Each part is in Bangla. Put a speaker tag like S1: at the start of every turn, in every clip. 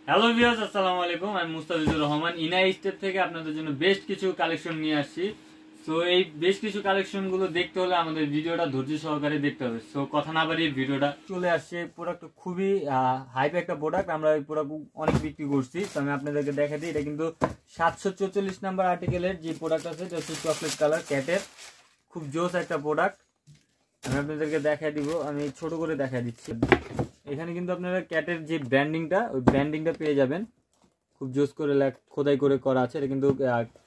S1: হ্যালো ভিউয়ার্স, আসসালামু আলাইকুম। আমি মুস্তাফিজুর রহমান ইনাই স্টেপ থেকে আপনাদের জন্য বেশ কিছু কালেকশন নিয়ে আসছি। সো এই বেশ কিছু কালেকশন গুলো দেখতে হলে আমাদের ভিডিওটা ধৈর্য সহকারে দেখতে হবে। সো কথা না বাড়িয়ে ভিডিওটা চলে আসছে। প্রোডাক্ট খুবই হাইপ একটা প্রোডাক্ট, আমরা এই প্রোডাক্ট অনেক বিক্রি করছি। তো আমি আপনাদেরকে দেখা দিই, এটা কিন্তু 744 নাম্বার আর্টিকেলের যে প্রোডাক্ট আছে এটা হচ্ছে চকলেট কালার ক্যাটের, খুব জোস একটা প্রোডাক্ট। আমি আপনাদেরকে দেখা দিব, আমি ছোট করে দেখা দিচ্ছি। এখানে কিন্তু আপনারা ক্যাটের যে ব্র্যান্ডিংটা, ওই ব্র্যান্ডিংটা পেয়ে যাবেন, খুব জোস করে খোদাই করে করা আছে। এটা কিন্তু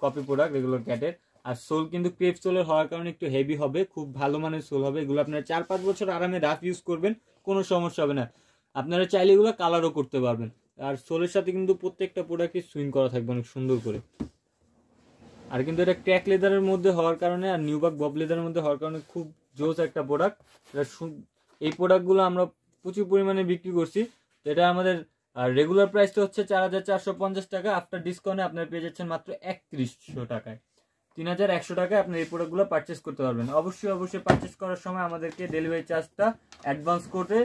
S1: কপি প্রোডাক্ট এগুলো ক্যাটের। আর সোল কিন্তু ক্রেপ সোলের হওয়ার কারণে একটু হেভি হবে, খুব ভালো মানের সোল হবে। এগুলো আপনারা 4-5 বছর আরামে রাফ ইউজ করবেন, কোনো সমস্যা হবে না। আপনারা চাইলে এগুলো কালারও করতে পারবেন। আর সোলের সাথে কিন্তু প্রত্যেকটা প্রোডাক্টই সুইং করা থাকবে অনেক সুন্দর করে। আর কিন্তু এটা ক্র্যাক লেদারের মধ্যে হওয়ার কারণে আর নিউবাক বব লেদারের মধ্যে হওয়ার কারণে খুব জোস একটা প্রোডাক্ট। এই প্রোডাক্টগুলো আমরা প্রচুর পরিমাণে বিক্রি করছি। এটা আমাদের রেগুলার প্রাইসটা হচ্ছে 4450 টাকা। আফটার ডিসকাউন্টে আপনারা পেয়ে যাচ্ছেন মাত্র 3100 টাকায়। 3100 টাকায় আপনি এই প্রোডাক্টগুলো পারচেস করতে পারবেন। অবশ্যই পারচেস করার সময় আমাদেরকে ডেলিভারি চার্জটা অ্যাডভান্স করে,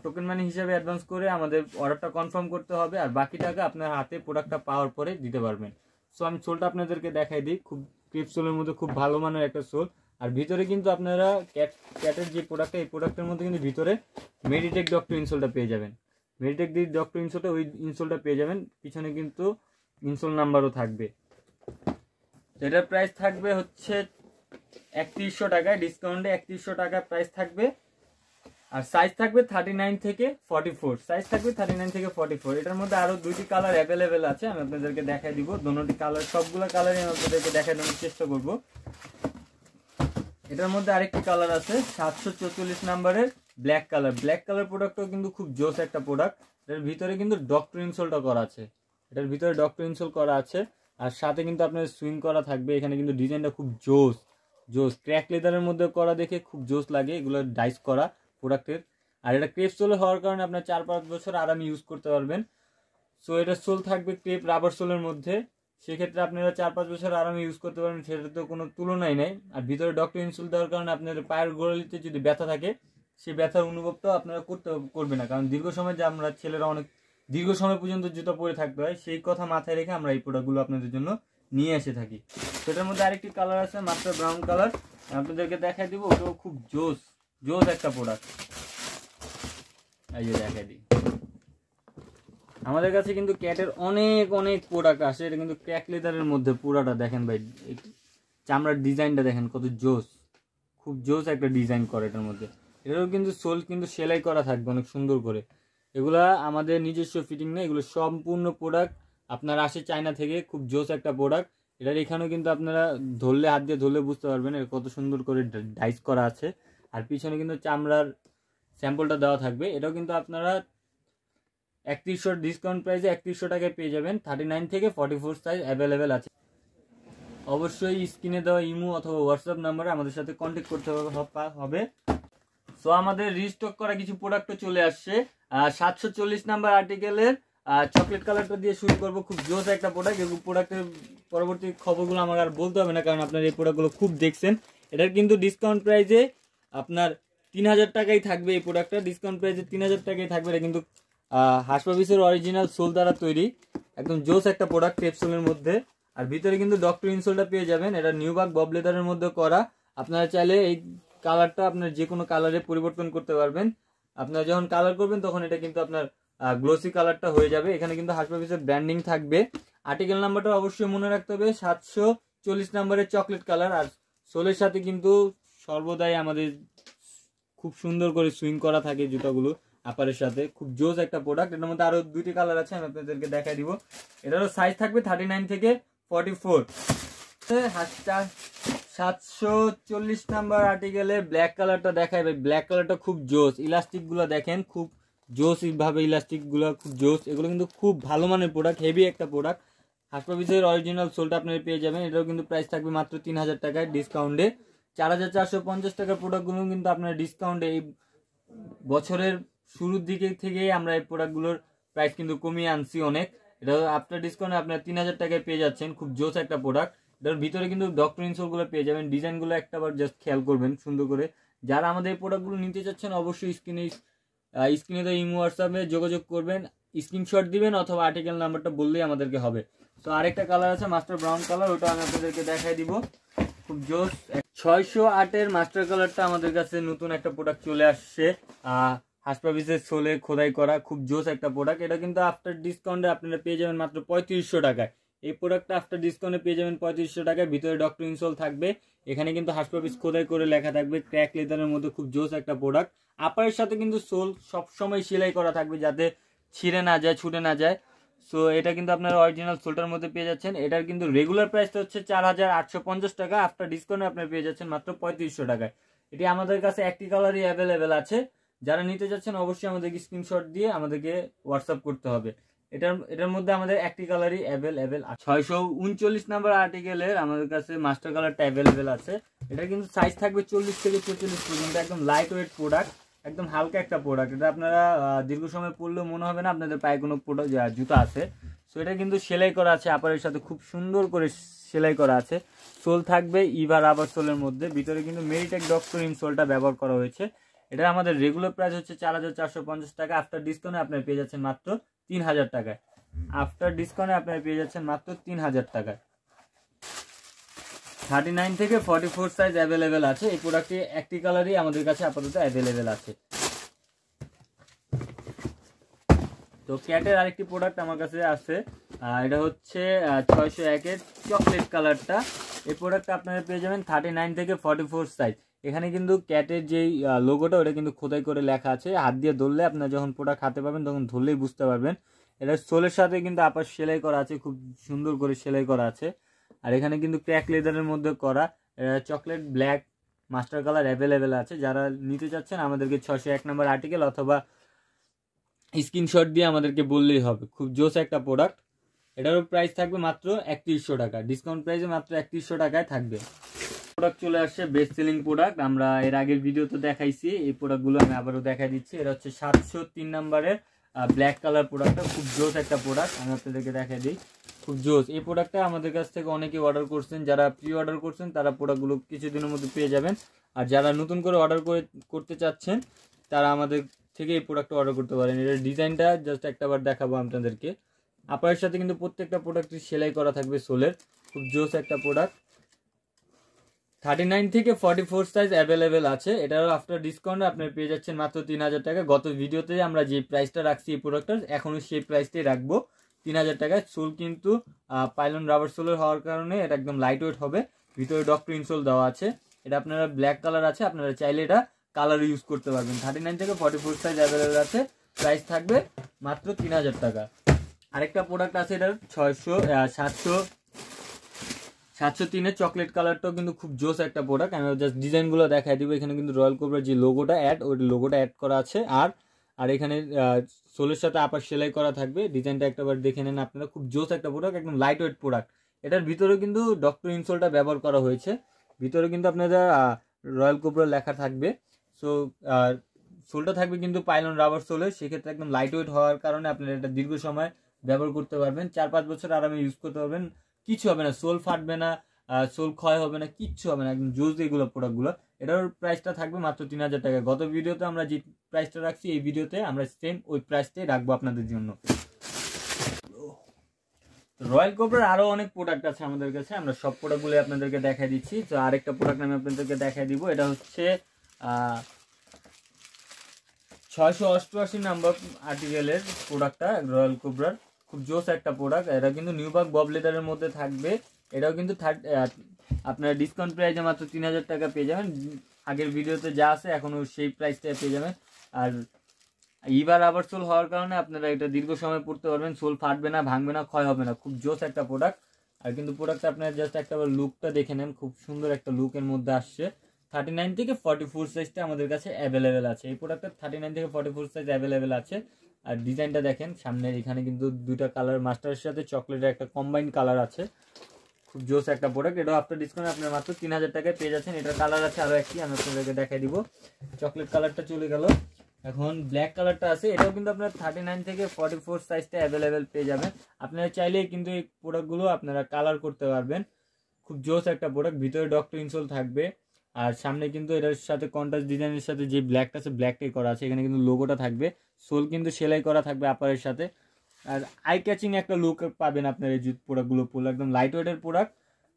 S1: টোকেন মানি হিসাবে অ্যাডভান্স করে আমাদের অর্ডারটা কনফার্ম করতে হবে। আর বাকি টাকা আপনার হাতে প্রোডাক্টটা পাওয়ার পরে দিতে পারবেন। সো আমি সোলটা আপনাদেরকে দেখাই দিই, খুব ক্রিপ সোলের মধ্যে খুব ভালো মানের একটা সোল। আর ভিতরে কিন্তু আপনারা ক্যাটের যে প্রোডাক্টটা, এই প্রোডাক্টের মধ্যে কিন্তু ভিতরে মেডিটেক ডক্টর ইনসোলটা পেয়ে যাবেন। মেডিটেক দিয়ে ডক্টর ইনসোলটা, ওই ইনসোলটা পেয়ে যাবেন। পিছনে কিন্তু ইনসোল নাম্বারও থাকবে। এটার প্রাইস থাকবে হচ্ছে 3100 টাকায়, ডিসকাউন্টে 3100 টাকা প্রাইস থাকবে। আর সাইজ থাকবে 39 থেকে 44, সাইজ থাকবে 39 থেকে 44। এটার মধ্যে আরো দুইটি কালার অ্যাভেলেবেল আছে, আমি আপনাদেরকে দেখাই দিব। দুটি কালার, সবগুলো কালারই আমি আপনাদেরকে দেখাই দেওয়ার চেষ্টা করব। এটার মধ্যে আরেকটি কালার আছে 744 নাম্বারের ব্ল্যাক কালার। ব্ল্যাক কালার প্রোডাক্টও কিন্তু খুব জোস একটা প্রোডাক্ট। এটার ভিতরে কিন্তু ডক্টর ইনসোলটা করা আছে, এটার ভিতরে ডক্টর ইনসোল করা আছে। আর সাথে কিন্তু আপনার সুইং করা থাকবে। এখানে কিন্তু ডিজাইনটা খুব জোস ক্র্যাক লেদারের মধ্যে করা দেখে খুব জোস লাগে এগুলো ডাইস করা প্রোডাক্টের। আর এটা ক্রেপ সোলে হওয়ার কারণে আপনার 4-5 বছর আরামে ইউজ করতে পারবেন। সো এটা সোল থাকবে ক্রেপ রাবার সোলের মধ্যে, সেক্ষেত্রে আপনারা 4-5 বছর আরামে ইউজ করতে পারবেন, সেটা তো কোনো তুলনাই নাই। আর ভিতরে ডক্টর ইনসোল দেওয়ার কারণে আপনার পায়ের গোড়ালিতে যদি ব্যথা থাকে, সেই ব্যথার অনুভবটাও আপনারা করবে না। কারণ দীর্ঘ সময় যে আমরা ছেলেরা অনেক দীর্ঘ সময় পর্যন্ত জুতা পরে থাকতে হয়, সেই কথা মাথায় রেখে আমরা এই প্রোডাক্টগুলো আপনাদের জন্য নিয়ে এসে থাকি। সেটার মধ্যে আরেকটি কালার আছে মাত্র ব্রাউন কালার, আপনাদেরকে দেখাই দিব। ওটাও খুব জোস একটা প্রোডাক্ট। এই যে দেখাই দিই, আমাদের কাছে কিন্তু ক্যাটের অনেক প্রোডাক্ট আসে। এটা কিন্তু ক্র্যাক লেদারের মধ্যে পুরাটা দেখেন ভাই, চামড়ার ডিজাইনটা দেখেন কত জোস, খুব জোস একটা ডিজাইন করে এটার মধ্যে। এটারও কিন্তু সোল কিন্তু সেলাই করা থাকবে অনেক সুন্দর করে। এগুলা আমাদের নিজস্ব ফিটিং না, এগুলো সম্পূর্ণ প্রোডাক্ট আপনার আসে চায়না থেকে। খুব জোস একটা প্রোডাক্ট। এটার এখানেও কিন্তু আপনারা ধরলে, হাত দিয়ে ধরলে বুঝতে পারবেন এটা কত সুন্দর করে ডাইস করা আছে। আর পিছনে কিন্তু চামড়ার স্যাম্পলটা দেওয়া থাকবে। এটাও কিন্তু আপনারা 3100 ডিসকাউন্ট প্রাইসে 3100 টাকায় পেয়ে যাবেন। 39 থেকে 44 সাইজ অ্যাভেলেবেল আছে। অবশ্যই স্ক্রিনে দেওয়া ইমো অথবা হোয়াটসঅ্যাপ নাম্বারে আমাদের সাথে কন্ট্যাক্ট করতে হবে। সো আমাদের রিস্টক করা কিছু প্রোডাক্টও চলে আসছে। 740 নাম্বার আর্টিকেলের চকলেট কালারটা দিয়ে শুরু করবো। খুব জোস একটা প্রোডাক্ট। এই প্রোডাক্টের পরবর্তী খবরগুলো আমার আর বলতে হবে না, কারণ আপনারা এই প্রোডাক্টগুলো খুব দেখছেন। এটার কিন্তু ডিসকাউন্ট প্রাইসে আপনার 3000 টাকাই থাকবে। এই প্রোডাক্টটা ডিসকাউন্ট প্রাইসে 3000 টাকাই থাকবে। এটা কিন্তু হাসপাবিসের অরিজিনাল সোল দ্বারা তৈরি, একদম জোস একটা প্রোডাক্ট ক্রেপ সোলের মধ্যে। আর ভিতরে কিন্তু ডক্টর ইনসোলটা পেয়ে যাবেন। এটা নিউবাক বব লেদারের মধ্যে করা। আপনারা চাইলে এই কালারটা আপনার যে কোনো কালারে পরিবর্তন করতে পারবেন। আপনারা যখন কালার করবেন তখন এটা কিন্তু আপনার গ্লোসি কালারটা হয়ে যাবে। এখানে কিন্তু হাসপাবিসের ব্র্যান্ডিং থাকবে। আর্টিকেল নাম্বারটা অবশ্যই মনে রাখতে হবে, 740 নাম্বারের চকলেট কালার। আর সোলের সাথে কিন্তু সর্বদাই আমাদের খুব সুন্দর করে সুইং করা থাকে জুতাগুলো আপারের সাথে। খুব জোস একটা প্রোডাক্ট। এটার মধ্যে আরো দুইটি কালার আছে, আমি আপনাদেরকে দেখাই দিব। এটারও সাইজ থাকবে 39 থেকে 44। 740 নাম্বার আর্টিকেলে ব্ল্যাক কালারটা দেখাই ভাই। ব্ল্যাক কালারটা খুব জোস। ইলাস্টিক গুলো দেখেন, খুব জোস ভাবে ইলাস্টিক গুলো খুব জোস। এগুলো কিন্তু খুব ভালো মানের প্রোডাক্ট, হেভি একটা প্রোডাক্ট। হাসপাবিসের অরিজিনাল সোলটা আপনারা পেয়ে যাবেন। এটাও কিন্তু প্রাইস থাকবে মাত্র 3000 টাকায় ডিসকাউন্টে। 4450 টাকার প্রোডাক্টগুলো কিন্তু আপনার ডিসকাউন্টে এই বছরের শুরুর দিকে থেকেই আমরা এই প্রোডাক্টগুলোর প্রাইস কিন্তু কমিয়ে আনছি অনেক। এটা আফটার ডিসকাউন্টে আপনার 3000 টাকায় পেয়ে যাচ্ছেন। খুব জোস একটা প্রোডাক্ট। এটার ভিতরে কিন্তু ডক্টর ইনসোলগুলো পেয়ে যাবেন। ডিজাইনগুলো একটাবার জাস্ট খেয়াল করবেন সুন্দর করে। যারা আমাদের এই প্রোডাক্টগুলো নিতে চাচ্ছেন অবশ্যই স্ক্রিনে স্ক্রিনে তো ইমো হোয়াটসঅ্যাপে যোগাযোগ করবেন, স্ক্রিনশট দিবেন অথবা আর্টিকেল নাম্বারটা বললেই আমাদেরকে হবে। তো আরেকটা কালার আছে মাস্টার ব্রাউন কালার, ওটা আমি আপনাদেরকে দেখাই দিব। খুব জোস 608-এর মাস্টার কালারটা আমাদের কাছে নতুন একটা প্রোডাক্ট চলে আসছে, হাসপাবিসের সোলে খোদাই করা, খুব জোস একটা প্রোডাক্ট। এটা কিন্তু আফটার ডিসকাউন্টে আপনারা পেয়ে যাবেন মাত্র 3500 টাকায়। এই প্রোডাক্টটা আফটার ডিসকাউন্টে পেয়ে যাবেন 3500 টাকায়। ভিতরে ডক্টর ইনসোল থাকবে, এখানে কিন্তু হাসপাবিস খোদাই করে লেখা থাকবে, ক্র্যাক লেদারের মধ্যে খুব জোস একটা প্রোডাক্ট। আপারের সাথে কিন্তু সোল সবসময় সেলাই করা থাকবে যাতে ছিঁড়ে না যায়, ছুটে না যায়। সো এটা কিন্তু আপনারা অরিজিনাল সোলটার মধ্যে পেয়ে যাচ্ছেন। এটার কিন্তু রেগুলার প্রাইসটা হচ্ছে 4850 টাকা, আফটার ডিসকাউন্টে আপনি পেয়ে যাচ্ছেন মাত্র 3500 টাকায়। এটি আমাদের কাছে একটি কালারই অ্যাভেলেবেল আছে। যারা নিতে যাচ্ছেন অবশ্যই আমাদেরকে স্ক্রিনশট দিয়ে আমাদেরকে হোয়াটসঅ্যাপ করতে হবে। এটার মধ্যে আমাদের একটি কালারই অ্যাভেলেবেল আছে। 639 নাম্বার আর্টিকেলের আমাদের কাছে মাস্টার কালারটা অ্যাভেলেবেল আছে। এটা কিন্তু সাইজ থাকবে 40 থেকে 44 পর্যন্ত, একদম লাইট ওয়েট প্রোডাক্ট, একদম হালকা একটা প্রোডাক্ট। এটা আপনারা দীর্ঘ সময় পরলেও মনে হবে না আপনাদের পায়ে কোনো জুতা আছে। সো এটা কিন্তু সেলাই করা আছে, আপারের সাথে খুব সুন্দর করে সেলাই করা আছে। সোল থাকবে ইভা রাবার সোলের মধ্যে, ভিতরে কিন্তু মেরিটেক ডক্টর ইনসোলটা ব্যবহার করা হয়েছে। এটা আমাদের রেগুলার প্রাইস হচ্ছে 4450 টাকা, আফটার ডিসকাউন্টে আপনারা পেয়ে যাচ্ছেন মাত্র 3000 টাকায়। আফটার ডিসকাউন্টে আপনারা পেয়ে যাচ্ছেন মাত্র 3000 টাকায়। 39 থেকে 44 সাইজ অ্যাভেলেবেল আছে। এই প্রোডাক্টটি একটি কালারই আমাদের কাছে আপাতত অ্যাভেলেবেল আছে। তো ক্যাটের আরেকটি প্রোডাক্ট আমার কাছে আছে, এটা হচ্ছে 601-এর চকলেট কালারটা। এই প্রোডাক্টটা আপনারা পেয়ে যাবেন 39 থেকে 44 সাইজ। এখানে কিন্তু ক্যাটের যেই লোগোটা ওটা কিন্তু খোদাই করে লেখা আছে, হাত দিয়ে ধরলে আপনারা যখন প্রোডাক্ট হাতে পাবেন তখন ধরলেই বুঝতে পারবেন। এটা সোলের সাথে কিন্তু আপার সেলাই করা আছে, খুব সুন্দর করে সেলাই করা আছে। আর এখানে কিন্তু ক্র্যাক লেদারের মধ্যে করা, chocolate black master colour available আছে। যারা নিতে চাচ্ছেন আমাদেরকে 601 নাম্বার আর্টিকেল অথবা স্ক্রিনশট দিয়ে আমাদেরকে বললেই হবে। খুব জোস একটা প্রোডাক্ট। এটারও প্রাইস থাকবে মাত্র 3100 টাকা, ডিসকাউন্ট প্রাইসে মাত্র 3100 টাকায় থাকবে। প্রোডাক্ট চলে আসছে বেস্ট সেলিং প্রোডাক্ট, আমরা এর আগের ভিডিওতে দেখাইছি, এই প্রোডাক্টগুলো আমি আবারও দেখাই দিচ্ছি। এটা হচ্ছে 703 নাম্বারের ব্ল্যাক কালার প্রোডাক্টটা, খুব জোস একটা প্রোডাক্ট, আমি আপনাদেরকে দেখাই দিই। খুব জোস এই প্রোডাক্টটা আমাদের কাছ থেকে অনেকে অর্ডার করছেন, যারা প্রি অর্ডার করছেন তারা প্রোডাক্টগুলো কিছুদিনের মধ্যে পেয়ে যাবেন। আর যারা নতুন করে অর্ডার করতে চাচ্ছেন তারা আমাদের থেকে এই প্রোডাক্টটা অর্ডার করতে পারেন। এটার ডিজাইনটা জাস্ট একটাবার দেখাবো আপনাদেরকে। আপনার সাথে কিন্তু প্রত্যেকটা প্রোডাক্টই সেলাই করা থাকবে সোলের, খুব জোস একটা প্রোডাক্ট। 39 থেকে 44 সাইজ অ্যাভেলেবেল আছে। এটার আফটার ডিসকাউন্টে আপনি পেয়ে যাচ্ছেন মাত্র 3000 টাকা। গত ভিডিওতে আমরা যে প্রাইসটা রাখছি এই প্রোডাক্টটার, এখনও সেই প্রাইসটাই রাখবো 3000 টাকায়। সোল কিন্তু পাইলন রাবার সোলের হওয়ার কারণে এটা একদম লাইট ওয়েট হবে, ভিতরে ডক্টর ইনসোল দেওয়া আছে। এটা আপনারা ব্ল্যাক কালার আছে, আপনারা চাইলে এটা কালার ইউজ করতে পারবেন। 39 থেকে 44 সাইজ অ্যাভেলেবেল আছে, প্রাইস থাকবে মাত্র 3000 টাকা। আরেকটা প্রোডাক্ট আছে, এটার 703-এর চকলেট কালারটাও কিন্তু খুব জোস একটা প্রোডাক্ট। আমি জাস্ট ডিজাইনগুলো দেখাই দিব। এখানে কিন্তু রয়্যাল কোবরার যে লোগোটা ওই লোগোটা অ্যাড করা আছে। আর এখানে সোলের সাথে আপার সেলাই করা থাকবে। ডিজাইনটা একটাবার দেখে নেন আপনারা, খুব জোস একটা প্রোডাক্ট, একদম লাইট ওয়েট প্রোডাক্ট। এটার ভিতরে কিন্তু ডক্টর ইনসোলটা ব্যবহার করা হয়েছে, ভিতরে কিন্তু আপনাদের রয়্যাল কোবরা লেখা থাকবে। সো সোলটা থাকবে কিন্তু পাইলন রাবার সোলের, সেক্ষেত্রে একদম লাইট ওয়েট হওয়ার কারণে আপনারা এটা দীর্ঘ সময় ব্যবহার করতে পারবেন, 4-5 বছর আরামে ইউজ করতে পারবেন। কিছু হবে না, সোল ফাটবে না, সোল ক্ষয় হবে না, কিচ্ছু হবে না, একদম জোস এগুলো প্রোডাক্টগুলো। এটার প্রাইসটা থাকবে মাত্র 3000 টাকা। গত ভিডিওতে আমরা যে প্রাইসটা রাখছি এই ভিডিওতে আমরা সেম ওই প্রাইসটাই রাখবো আপনাদের জন্য। রয়্যাল কোবরার আরো অনেক প্রোডাক্ট আছে আমাদের কাছে, আমরা সব প্রোডাক্টগুলো আপনাদেরকে দেখাই দিচ্ছি। তো আরেকটা প্রোডাক্ট আমি আপনাদেরকে দেখাই দিব। এটা হচ্ছে 688 নাম্বার আর্টিকেলের প্রোডাক্টটা, রয়্যাল কোবরার খুব জোস একটা প্রোডাক্ট। এটা কিন্তু নিউবার্ক বব লেদারের মধ্যে থাকবে। এটাও কিন্তু আপনার ডিসকাউন্ট প্রাইসে মাত্র 3000 টাকা পেয়ে যাবেন। আগের ভিডিওতে যা আছে এখনও সেই প্রাইসটা পেয়ে যাবেন। আর ইভার রাবার সোল হওয়ার কারণে আপনারা এটা দীর্ঘ সময় পড়তে পারবেন, সোল ফাটবে না, ভাঙবে না, ক্ষয় হবে না, খুব জোস একটা প্রোডাক্ট। আর কিন্তু প্রোডাক্টটা আপনারা জাস্ট একটা লুকটা দেখে নেন, খুব সুন্দর একটা লুকের মধ্যে আসছে। 39 থেকে 44 সাইজটা আমাদের কাছে অ্যাভেলেবেল আছে। এই প্রোডাক্টটা 39 থেকে 44 সাইজ অ্যাভেলেবেল আছে। আর ডিজাইনটা দেখেন সামনে, এখানে কিন্তু দুইটা কালার মাস্টারের সাথে চকলেটের একটা কম্বাইন্ড কালার আছে, খুব জোস একটা প্রোডাক্ট। এটা আফটার ডিসকাউন্ট আপনার মাত্র 3000 টাকায় পেয়ে যাচ্ছেন। এটার কালার আছে আরও একটি, আমি আপনাদেরকে দেখাই দিব। চকলেট কালারটা চলে গেল, এখন ব্ল্যাক কালারটা আছে। এটাও কিন্তু আপনার 39 থেকে 44 সাইজটা অ্যাভেলেবেল পেয়ে যাবেন। আপনারা চাইলেই কিন্তু এই প্রোডাক্টগুলো আপনারা কালার করতে পারবেন। খুব জোস একটা প্রোডাক্ট, ভিতরে ডক্টর ইনসোল থাকবে, আর সামনে কিন্তু এটার সাথে কন্ট্রাস্ট ডিজাইনের সাথে যে ব্ল্যাকটা আছে ব্ল্যাকটাই করা আছে, এখানে কিন্তু লোগোটা থাকবে, সোল কিন্তু সেলাই করা থাকবে আপারের সাথে। আর আই ক্যাচিং একটা লুক পাবেন আপনার এই প্রোডাক্টগুলো পুরো একদম লাইট ওয়েটের প্রোডাক্ট।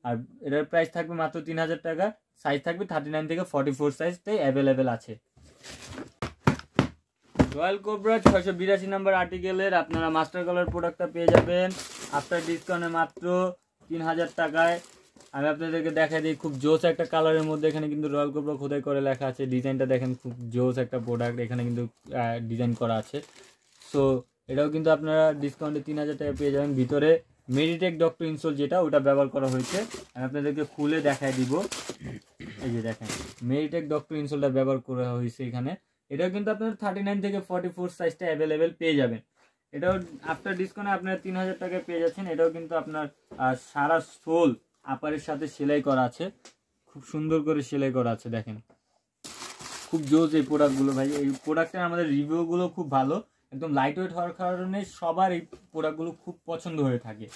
S1: আর এটার প্রাইস থাকবে মাত্র 3000 টাকা। সাইজ থাকবে 39 থেকে 44 সাইজটাই অ্যাভেলেবেল আছে। রয়্যাল কোবরা 682 নাম্বার আর্টিকেলের আপনারা মাস্টার কালার প্রোডাক্টটা পেয়ে যাবেন আফটার ডিসকাউন্টে মাত্র 3000 টাকায়। আমি আপনাদেরকে দেখা দিই, খুব জোস একটা কালারের মধ্যে এখানে কিন্তু রয়্যাল কোবরা খোদাই করে লেখা আছে। ডিজাইনটা দেখেন, খুব জোস একটা প্রোডাক্ট, এখানে কিন্তু ডিজাইন করা আছে। সো এটাও কিন্তু আপনারা ডিসকাউন্টে 3000 টাকা পেয়ে যাবেন। ভিতরে মেডিটেক ডক্টর ইনসোল যেটা ওটা ব্যবহার করা হয়েছে, আমি আপনাদেরকে খুলে দেখায় দিব। এই যে দেখেন মেডিটেক ডক্টর ইনসোলটা ব্যবহার করা হয়েছে এখানে। এটাও কিন্তু আপনার 39 থেকে 44 সাইজটা অ্যাভেলেবেল পেয়ে যাবেন। এটাও আফটার ডিসকাউন্টে আপনারা 3000 টাকায় পেয়ে যাচ্ছেন। এটাও কিন্তু আপনার সারা সোল আপারের সাথে সেলাই করা আছে, খুব সুন্দর করে সেলাই করা আছে। দেখেন খুব জোস এই প্রোডাক্টগুলো ভাই। এই প্রোডাক্টের আমাদের রিভিউগুলো খুব ভালো, একদম লাইট ওয়েট হওয়ার কারণে সবার এই প্রোডাক্টগুলো খুব পছন্দ হয়ে থাকে।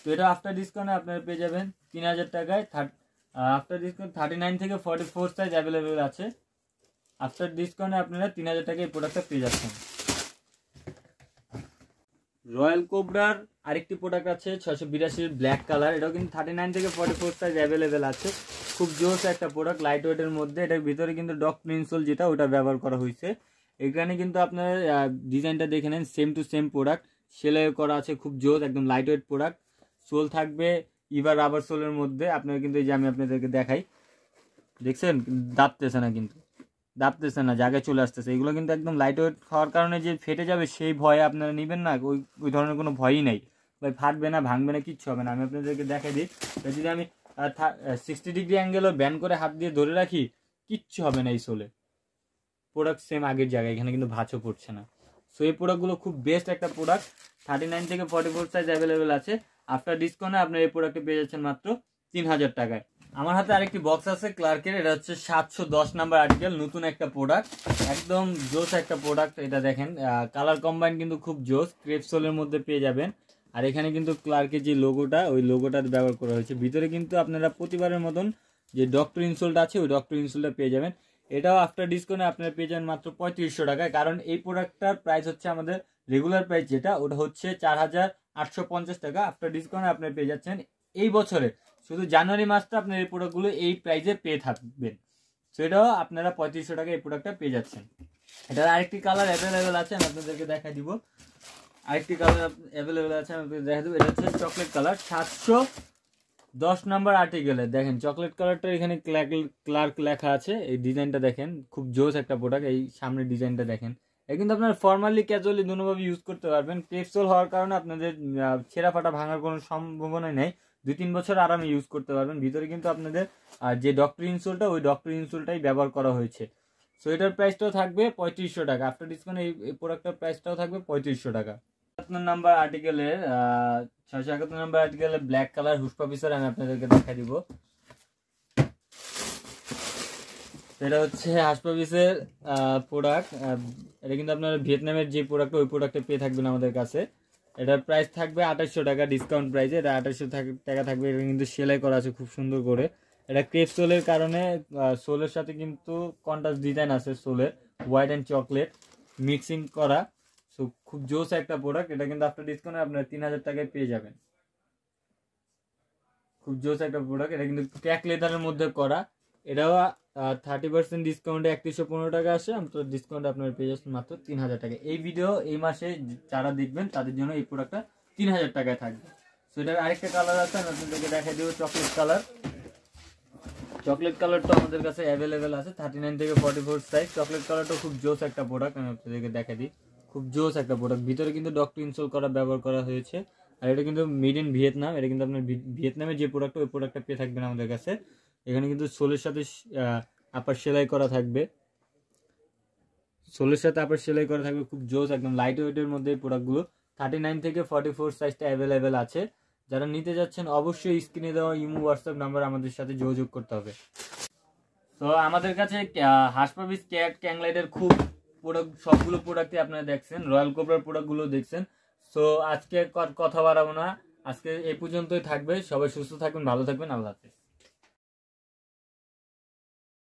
S1: তো এটা আফটার ডিসকাউন্টে আপনারা পেয়ে যাবেন 3000 টাকায়। আফটার ডিসকাউন্ট 39 থেকে 44 সাইজ অ্যাভেলেবেল আছে। আফটার ডিসকাউন্টে আপনারা 3000 টাকায় এই প্রোডাক্টটা পেয়ে যাচ্ছেন। রয়্যাল কোবরার আরেকটি প্রোডাক্ট আছে 682 ব্ল্যাক কালার। এটাও কিন্তু 39 থেকে 44 সাইজ অ্যাভেলেবেল আছে। খুব জোস একটা প্রোডাক্ট, লাইট ওয়েটের মধ্যে। এটার ভিতরে কিন্তু ডক্টর ইনসোল যেটা ওটা ব্যবহার করা হয়েছে। এখানে কিন্তু আপনার ডিজাইনটা দেখে নেন, সেম টু সেম প্রোডাক্ট সেলাই করা আছে, খুব জোস একদম লাইট ওয়েট প্রোডাক্ট। সোল থাকবে ইভার রাবার সোলের মধ্যে। আপনারা কিন্তু এই যে আমি আপনাদেরকে দেখাই, দেখছেন দাবতেছে না, কিন্তু দাবতেছে না, জায়গায় চলে আসতেছে। এগুলো কিন্তু একদম লাইট ওয়েট হওয়ার কারণে যে ফেটে যাবে সেই ভয়ে আপনারা নেবেন না, ওই ধরনের কোনো ভয়ই নেই ভাই। ফাটবে না, ভাঙবে না, কিচ্ছু হবে না। আমি আপনাদেরকে দেখাই দিই, যদি আমি 60 ডিগ্রি অ্যাঙ্গেলও ব্যান করে হাত দিয়ে ধরে রাখি, কিচ্ছু হবে না এই সোলে। প্রোডাক্ট সেম আগের জায়গায়, এখানে কিন্তু ভাঁজও পড়ছে না। সো এই প্রোডাক্টগুলো খুব বেস্ট একটা প্রোডাক্ট। 39 থেকে 44 সাইজ অ্যাভেলেবেল আছে। আফটার ডিসকাউন্টে আপনার এই প্রোডাক্টে পেয়ে যাচ্ছেন মাত্র 3000 টাকায়। আমার হাতে আরেকটি বক্স আছে ক্লার্কের, এটা হচ্ছে 710 নাম্বার আর্টিকেল, নতুন একটা প্রোডাক্ট, একদম জোস একটা প্রোডাক্ট। এটা দেখেন কালার কম্বাইন কিন্তু খুব জোস, ক্রেপ সোলের মধ্যে পেয়ে যাবেন। আর এখানে কিন্তু ক্লার্কের যে লোগোটা, ওই লোগোটা ব্যবহার করা হয়েছে। ভিতরে কিন্তু আপনারা প্রতিবারের মতন যে ডক্টর ইনসোলটা আছে ওই ডক্টর ইনসোলটা পেয়ে যাবেন। এটাও আফটার ডিসকাউন্টে আপনারা পেয়ে যাবেন মাত্র 3500 টাকায়। কারণ এই প্রোডাক্টটার প্রাইস হচ্ছে আমাদের রেগুলার প্রাইস যেটা, ওটা হচ্ছে 4850 টাকা। আফটার ডিসকাউন্টে আপনারা পেয়ে যাচ্ছেন এই বছরে শুধু জানুয়ারি মাসটা আপনার এই প্রোডাক্টগুলো এই প্রাইসে পেয়ে থাকবেন। সেটাও আপনারা 3500 টাকা এই প্রোডাক্টটা পেয়ে যাচ্ছেন। এটার আরেকটি কালার অ্যাভেলেবেল আছে, আমি আপনাদেরকে দেখাই দিব। আরেকটি কালার অ্যাভেলেবেল আছে, আমি আপনাদের দেখাই দেবো। এটা হচ্ছে চকলেট কালার, 710 নাম্বার আর্টিকেলে। দেখেন চকলেট কালারটা এখানে ক্লার্ক লেখা আছে। এই ডিজাইনটা দেখেন, খুব জোস একটা প্রোডাক্ট। এই সামনের ডিজাইনটা দেখেন, এটা কিন্তু আপনার ফর্মালি ক্যাজুয়ালি দুটোভাবে ইউজ করতে পারবেন। ক্রেপসোল হওয়ার কারণে আপনাদের ছেঁড়া ফাটা ভাঙার কোনো সম্ভাবনা নেই, 2-3 বছর আরামে ইউজ করতে পারবেন। ভিতরে কিন্তু আপনাদের যে ডক্টর ইনসোলটা, ওই ডক্টর ইনসোলটাই ব্যবহার করা হয়েছে। সো এটার প্রাইসটাও থাকবে 3500 টাকা। আফটার ডিসকাউন্ট এই প্রোডাক্টের প্রাইসটাও থাকবে 3500 টাকা। 71 নাম্বার আর্টিকেলের 671 নাম্বার আর্টিকেলের ব্ল্যাক কালার হুশ অফিসার আমি আপনাদেরকে দেখাই দিব। এটা হচ্ছে হাসপাবিসের প্রোডাক্ট। এটা কিন্তু আপনার ভিয়েতনামের যে প্রোডাক্ট, ওই প্রোডাক্টে পেয়ে থাকবেন আমাদের কাছে। এটার প্রাইস থাকবে 2800 টাকা ডিসকাউন্ট প্রাইসে। এটা 2800 টাকা থাকবে। এটা কিন্তু সেলাই করা আছে খুব সুন্দর করে। এটা ক্রেপ সোলের কারণে সোলের সাথে কিন্তু কন্ট্রাস্ট ডিজাইন আছে, সোলের হোয়াইট অ্যান্ড চকলেট মিক্সিং করা। সো খুব জোস একটা প্রোডাক্ট। এটা কিন্তু আফটার ডিসকাউন্টে আপনার 3000 টাকায় পেয়ে যাবেন। খুব জোস একটা প্রোডাক্ট। এটা কিন্তু ট্যাক লেদারের মধ্যে করা। এটাও 30% ডিসকাউন্টে 3115 টাকা আসে। তো ডিসকাউন্ট আপনার পেয়ে যাচ্ছেন মাত্র 3000 টাকা। এই ভিডিও এই মাসে যারা দেখবেন তাদের জন্য এই প্রোডাক্টটা 3000 টাকায় থাকবে। সো এটার আরেকটা কালার আছে, আমি আপনাদেরকে দেখাই দেবো, চকলেট কালার। চকলেট কালারটা আমাদের কাছে অ্যাভেলেবেল আছে 39 থেকে 44 সাইজ। চকলেট কালারটা খুব জোস একটা প্রোডাক্ট, আমি আপনাদেরকে দেখাই দিই। খুব জোস একটা প্রোডাক্ট, ভিতরে কিন্তু ডক্টর ইনসোল করা ব্যবহার করা হয়েছে। আর এটা কিন্তু মেড ইন ভিয়েতনাম। এটা কিন্তু আপনার ভিয়েতনামের যে প্রোডাক্ট, ওই প্রোডাক্টটা পেয়ে থাকবেন আমাদের কাছে। এখানে কিন্তু সোলের সাথে আপার সেলাই করা থাকবে, সোলের সাথে আপার সেলাই করা থাকবে। খুব জোস একদম লাইট ওয়েটের মধ্যে প্রোডাক্টগুলো। 39 থেকে 44 সাইজটা অ্যাভেলেবেল আছে। যারা নিতে যাচ্ছেন অবশ্যই স্ক্রিনে দেওয়া ইমো হোয়াটসঅ্যাপ নাম্বার আমাদের সাথে যোগাযোগ করতে হবে। তো আমাদের কাছে হাসপাবিস ক্যাট ক্যাংলাইটের খুব প্রোডাক্ট, সবগুলো প্রোডাক্টই আপনারা দেখছেন, রয়্যাল কোবরার প্রোডাক্টগুলো দেখছেন। সো আজকে কথা বাড়াবো না, আজকে এই পর্যন্তই থাকবে। সবাই সুস্থ থাকবেন, ভালো থাকবেন, আল্লাহ হাফেজ।